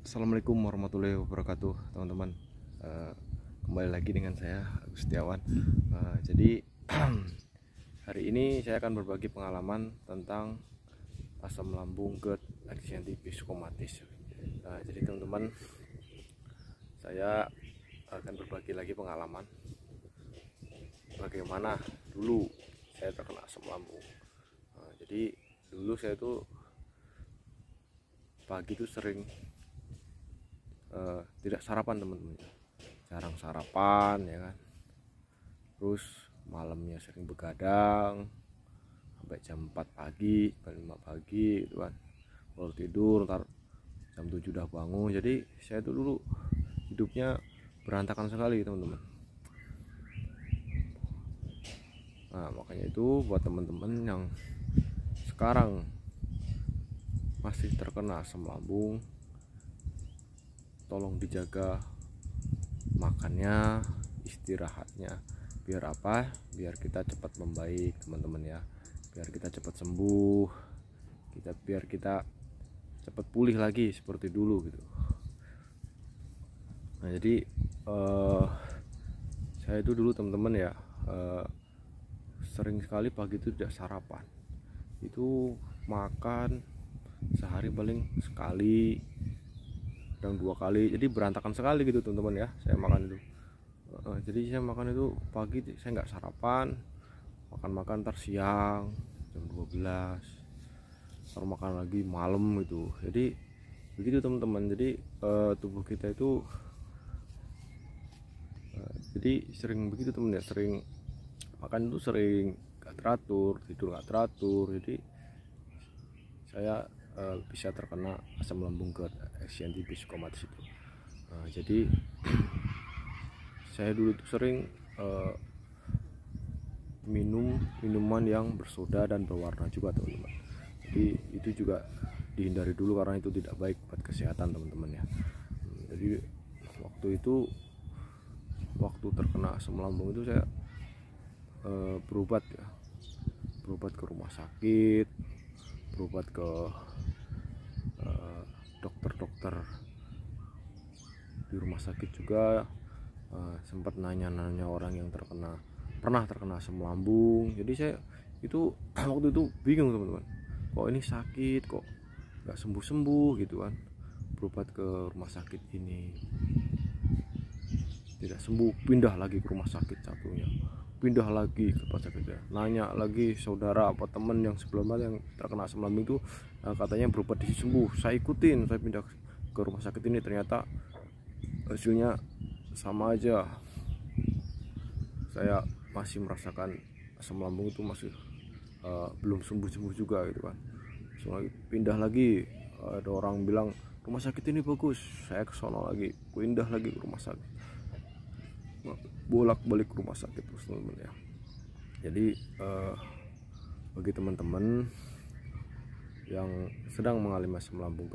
Assalamualaikum warahmatullahi wabarakatuh, teman-teman. Eh, Kembali lagi dengan saya Agus Setiawan. Jadi hari ini saya akan berbagi pengalaman tentang asam lambung, GERD, efisiensi psikomatis. Jadi teman-teman, saya akan berbagi lagi pengalaman bagaimana dulu saya terkena asam lambung. Jadi dulu saya tuh pagi tuh sering tidak sarapan, teman-teman, jarang sarapan ya kan. Terus malamnya sering begadang sampai jam 4 pagi, jam 5 pagi gitu kan, baru tidur, ntar jam 7 udah bangun. Jadi saya tuh dulu hidupnya berantakan sekali, teman-teman. Nah, makanya itu buat teman-teman yang sekarang masih terkena asam lambung, tolong dijaga makannya, istirahatnya. Biar apa? Biar kita cepat membaik, teman-teman ya. Biar kita cepat sembuh, biar kita cepat pulih lagi seperti dulu gitu. Nah, jadi saya itu dulu, teman-teman ya, sering sekali pagi itu tidak sarapan. Itu makan sehari paling sekali dan 2 kali, jadi berantakan sekali gitu, teman-teman ya. Saya makan itu, jadi saya makan itu pagi, saya nggak sarapan, makan ntar siang jam 12, baru makan lagi malam gitu. Jadi begitu, teman-teman. Jadi tubuh kita itu jadi sering begitu, teman ya, sering makan itu sering gak teratur, tidur gak teratur. Jadi saya bisa terkena asam lambung, GERD, efisiensi psikomatis itu. Jadi saya dulu itu sering minum minuman yang bersoda dan berwarna juga, teman-teman. Jadi itu juga dihindari dulu karena itu tidak baik buat kesehatan, teman-teman ya. Jadi waktu terkena asam lambung itu saya berobat ke rumah sakit, berobat ke dokter-dokter di rumah sakit juga. Sempat nanya-nanya orang yang pernah terkena asam lambung. Jadi saya itu waktu itu bingung, teman-teman, kok ini sakit kok nggak sembuh-sembuh gitu kan. Berobat ke rumah sakit ini tidak sembuh, pindah lagi ke rumah sakit satunya, pindah lagi ke rumah sakitnya, nanya lagi saudara apa teman yang sebelumnya yang terkena asam lambung itu, katanya berobat di sembuh. Saya ikutin, saya pindah ke rumah sakit ini, ternyata hasilnya sama aja. Saya masih merasakan asam lambung itu masih belum sembuh-sembuh juga gitu kan. Pindah lagi, ada orang bilang rumah sakit ini bagus, saya ke sono lagi, pindah lagi ke rumah sakit, bolak-balik ke rumah sakit terus, teman-teman ya. Jadi bagi teman-teman yang sedang mengalami asam lambung,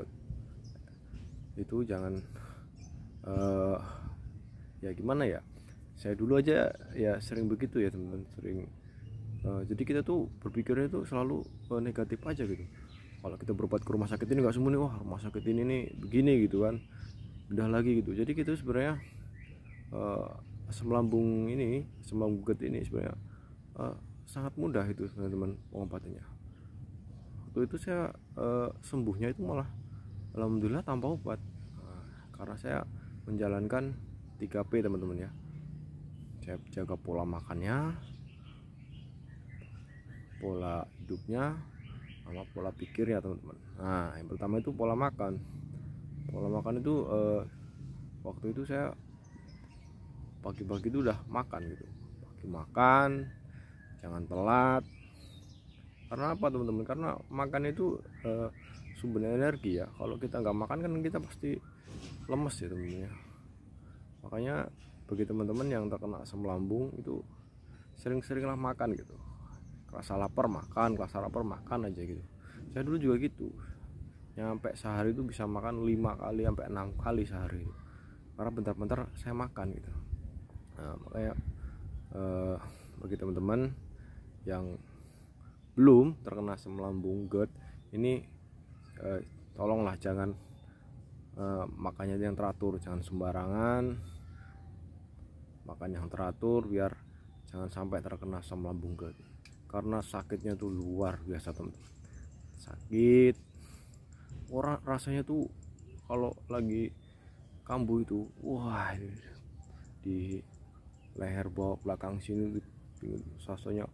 itu jangan ya gimana ya, saya dulu aja ya sering begitu ya, teman-teman, sering jadi kita tuh berpikirnya tuh selalu negatif aja gitu. Kalau kita berobat ke rumah sakit ini nggak sembuh nih, wah rumah sakit ini nih begini gitu kan, pindah lagi gitu. Jadi kita sebenarnya asam lambung GERD ini sebenarnya sangat mudah itu, teman-teman, pengobatinya. Waktu itu saya sembuhnya itu malah alhamdulillah tanpa obat, karena saya menjalankan 3P, teman-teman ya. Saya jaga pola makannya, pola hidupnya, sama pola pikirnya, teman-teman. Nah, yang pertama itu pola makan. Pola makan itu waktu itu saya pagi-pagi itu udah makan gitu, pagi makan, jangan telat. Karena apa, teman-teman? Karena makan itu sumber energi ya. Kalau kita nggak makan kan kita pasti lemes ya, teman-teman ya. Makanya bagi teman-teman yang terkena asam lambung itu sering-seringlah makan gitu. Kerasa lapar makan, kerasa lapar makan aja gitu. Saya dulu juga gitu, nyampe sehari itu bisa makan 5 kali sampai 6 kali sehari itu. Karena bentar-bentar saya makan gitu. Nah, makanya bagi teman-teman yang belum terkena asam lambung, GERD ini, tolonglah jangan makannya yang teratur, jangan sembarangan, makan yang teratur biar jangan sampai terkena asam lambung GERD, karena sakitnya tuh luar biasa teman-teman. Sakit orang rasanya tuh kalau lagi kambuh itu, wah, di leher bawah belakang sini rasanya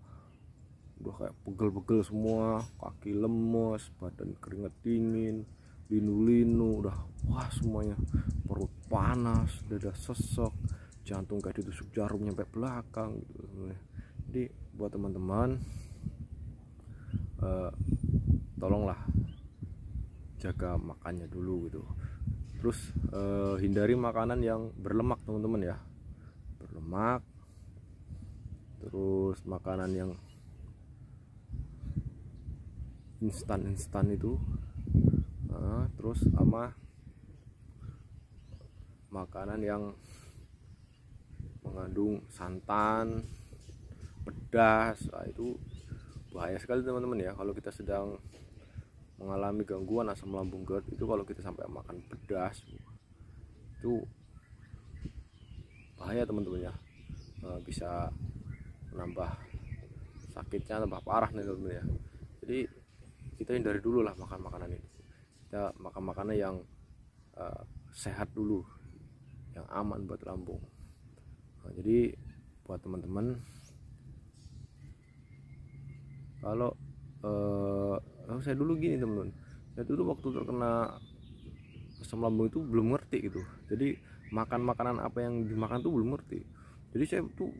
udah kayak pegel-pegel semua, kaki lemes, badan keringet dingin, linu-linu, udah wah semuanya, perut panas, dada sesek, jantung kayak ditusuk jarum nyampe belakang gitu. Jadi buat teman-teman, tolonglah jaga makannya dulu gitu. Terus hindari makanan yang berlemak teman-teman ya, berlemak. Terus makanan yang instan itu, terus sama makanan yang mengandung santan, pedas, itu bahaya sekali teman-teman ya. Kalau kita sedang mengalami gangguan asam lambung GERD itu, kalau kita sampai makan pedas itu bahaya teman-teman ya, bisa menambah sakitnya, tambah parah nih teman-teman ya. Jadi kita hindari dulu lah makan makanan itu, kita makan makanan yang sehat dulu, yang aman buat lambung. Jadi buat teman-teman, kalau saya dulu gini teman-teman, saya dulu waktu terkena asam lambung itu belum ngerti gitu, jadi makan makanan apa yang dimakan tuh belum ngerti. Jadi saya tuh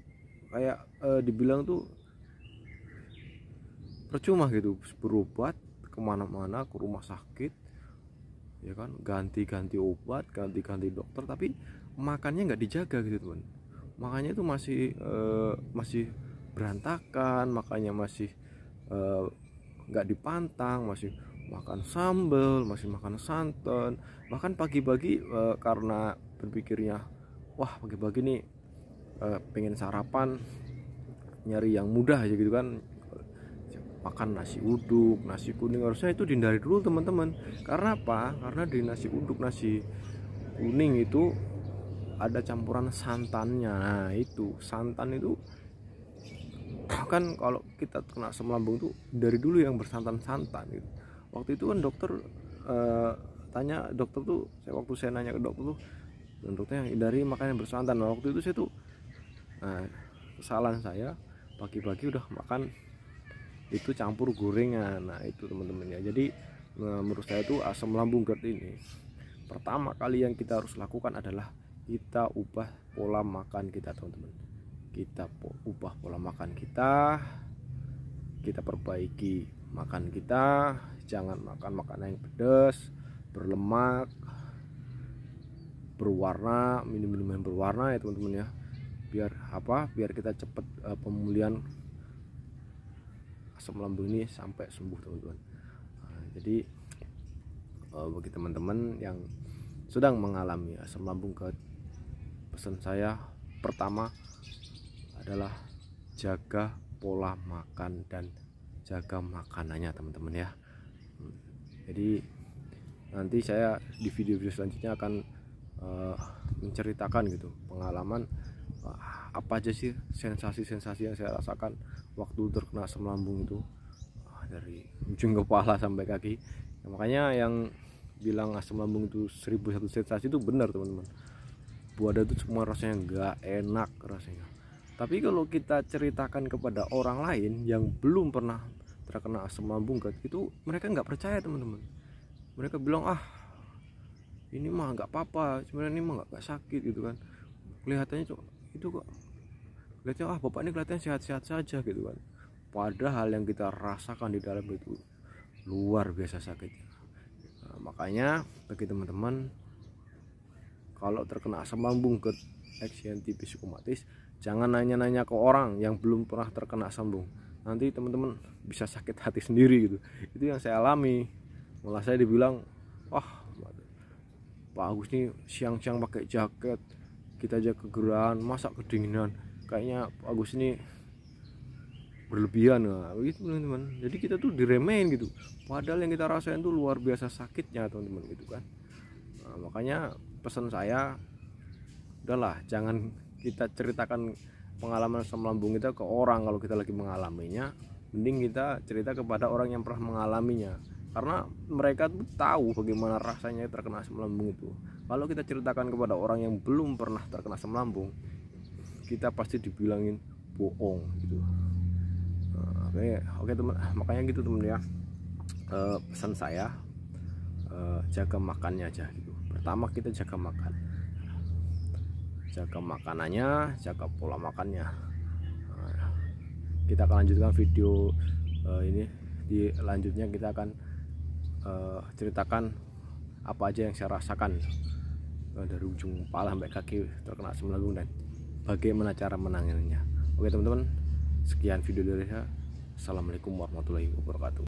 kayak dibilang tuh percuma gitu, berobat kemana-mana, ke rumah sakit ya kan, ganti-ganti obat, ganti-ganti dokter, tapi makannya nggak dijaga gitu teman. Makanya itu masih berantakan, makanya masih nggak dipantang, masih makan sambal, masih makan santan, makan pagi-pagi karena berpikirnya wah pagi-pagi nih pengen sarapan, nyari yang mudah aja gitu kan, makan nasi uduk, nasi kuning. Harusnya itu dihindari dulu teman-teman. Karena apa? Karena di nasi uduk, nasi kuning itu ada campuran santannya. Nah itu santan itu kan kalau kita kena asam lambung tuh dari dulu yang bersantan-santan gitu. Waktu itu kan dokter tanya, dokter tuh waktu saya nanya ke dokter tuh, dan dokter yang hindari makanan yang bersantan. Nah, waktu itu saya tuh kesalahan saya, pagi-pagi udah makan itu campur gorengan. Nah itu teman-teman ya. Jadi menurut saya tuh asam lambung GERD ini, pertama kali yang kita harus lakukan adalah kita ubah pola makan kita teman-teman. Kita ubah pola makan kita perbaiki makan kita, jangan makan makanan yang pedas, berlemak, berwarna, minum-minum yang berwarna ya teman-teman ya. Biar apa? Biar kita cepat pemulihan asam lambung ini sampai sembuh teman-teman. Jadi bagi teman-teman yang sedang mengalami asam lambung GERD, pesan saya pertama adalah jaga pola makan dan jaga makanannya teman-teman ya. Jadi nanti saya di video-video selanjutnya akan menceritakan gitu pengalaman apa aja sih sensasi-sensasi yang saya rasakan waktu terkena asam lambung itu, dari ujung kepala sampai kaki. Makanya yang bilang asam lambung itu 1001 sensasi itu benar teman-teman. Buah itu semua rasanya nggak enak rasanya. Tapi kalau kita ceritakan kepada orang lain yang belum pernah terkena asam lambung GERD itu, mereka nggak percaya teman-teman. Mereka bilang ini mah nggak apa-apa, sebenarnya ini mah nggak sakit gitu kan. Kelihatannya itu kok kelihatannya bapak ini kelihatannya sehat-sehat saja gitu kan. Padahal yang kita rasakan di dalam itu luar biasa sakitnya. Nah, makanya bagi teman-teman, kalau terkena asam lambung GERD eksienti psikomatis, jangan nanya-nanya ke orang yang belum pernah terkena asam lambung. Nanti teman-teman bisa sakit hati sendiri gitu. Itu yang saya alami. Malah saya dibilang, wah Pak Agus nih siang-siang pakai jaket, kita aja kegerahan, masa kedinginan. Kayaknya Pak Agus ini berlebihan. Nah, gitu teman-teman. Jadi kita tuh diremehin gitu. Padahal yang kita rasain tuh luar biasa sakitnya teman-teman gitu kan. Nah, makanya pesan saya, udahlah jangan kita ceritakan pengalaman asam lambung kita ke orang kalau kita lagi mengalaminya. Mending kita cerita kepada orang yang pernah mengalaminya, karena mereka tuh tahu bagaimana rasanya terkena asam lambung itu. Kalau kita ceritakan kepada orang yang belum pernah terkena asam lambung, kita pasti dibilangin bohong gitu. Nah, oke teman, makanya gitu teman ya. Pesan saya, jaga makannya aja gitu. Pertama kita jaga makan, jaga makanannya, jaga pola makannya. Nah, kita akan lanjutkan video ini di lanjutnya. Kita akan ceritakan apa aja yang saya rasakan dari ujung kepala sampai kaki terkena asam lambung dan bagaimana cara menanganinya. Oke teman-teman, sekian video dari saya. Assalamualaikum warahmatullahi wabarakatuh.